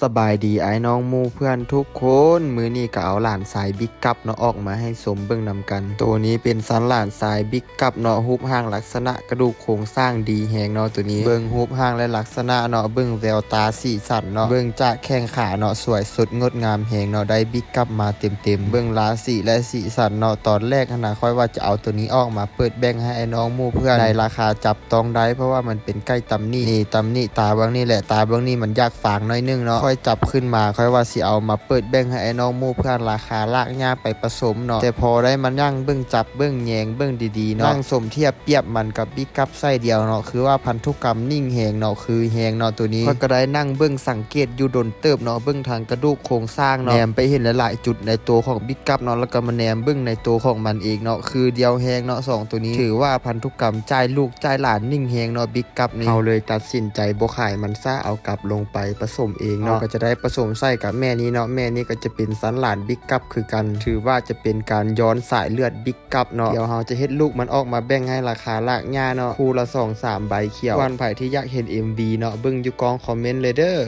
สบายดีไอ้น้องมูเพื่อนทุกคนมื้อนี้ก็เอาหลานสายบิ๊กกับเนาะออกมาให้สมเบิ่งนำกันตัวนี้เป็นสันหลานสายบิ๊กกับเนาะรูปร่างลักษณะกระดูกโครงสร้างดีแฮงเนาะตัวนี้เบิ่งรูปร่างและลักษณะเนาะเบิ่งแววตาสีสันเนาะเบิ่งจากแข้งขาเนาะสวยสดงดงามแฮงเนาะได้บิ๊กกับมาเต็มเบิ่งราศีและสีสันเนาะตอนแรกขนาดค่อยว่าจะเอาตัวนี้ออกมาเปิดแบ่งให้ไอ้น้องมูเพื่อนในราคาจับต้องได้เพราะว่ามันเป็นใกล้ตำหนี่ตำหนี่ตาเบิ่งนี่แหละตาเบิ่งนี่มันยากฝางน้อยนึงเนาะค่อยจับขึ้นมาค่อยว่าสิเอามาเปิดแบ่งให้ไอ้น้องมูเพื่อนราคาลากย่าไปผสมเนาะแต่พอได้มันยั่งเบิ่งจับเบิ่งแยงเบิ่งดีๆเนาะนั่งสมเทียบเปรียบมันกับบิ๊กกับไส้เดียวเนาะคือว่าพันธุกรรมนิ่งแหงเนาะคือแหงเนาะตัวนี้ก็ได้นั่งเบิ่งสังเกตอยู่ดนเติบเนาะเบิ่งทางกระดูกโครงสร้างเนาะแนมไปเห็นหลายๆจุดในตัวของบิ๊กกับเนาะแล้วก็มาแนมเบิ่งในตัวของมันเองเนาะคือเดียวแหงเนาะ2ตัวนี้ถือว่าพันธุกรรมจ่ายลูกจ่ายหลานนิ่งแหงเนาะบิ๊กกับนี่เอาเลยตัดสินใจบ่ขายมันซะเอากลับลงไปผสมเองเนาะก็จะได้ผสมใส่กับแม่นี้เนาะแม่นี้ก็จะเป็นสันหลานบิ๊กกับคือกันถือว่าจะเป็นการย้อนสายเลือดบิ๊กกับเนาะเดี๋ยวเราจะเฮ็ดลูกมันออกมาแบ่งให้ราคาลากหญ้าเนาะคู่ละ2-3ใบเขียววันไผที่อยากเห็น MV เนาะเบิ่งอยู่กองคอมเมนต์เลยเด้อ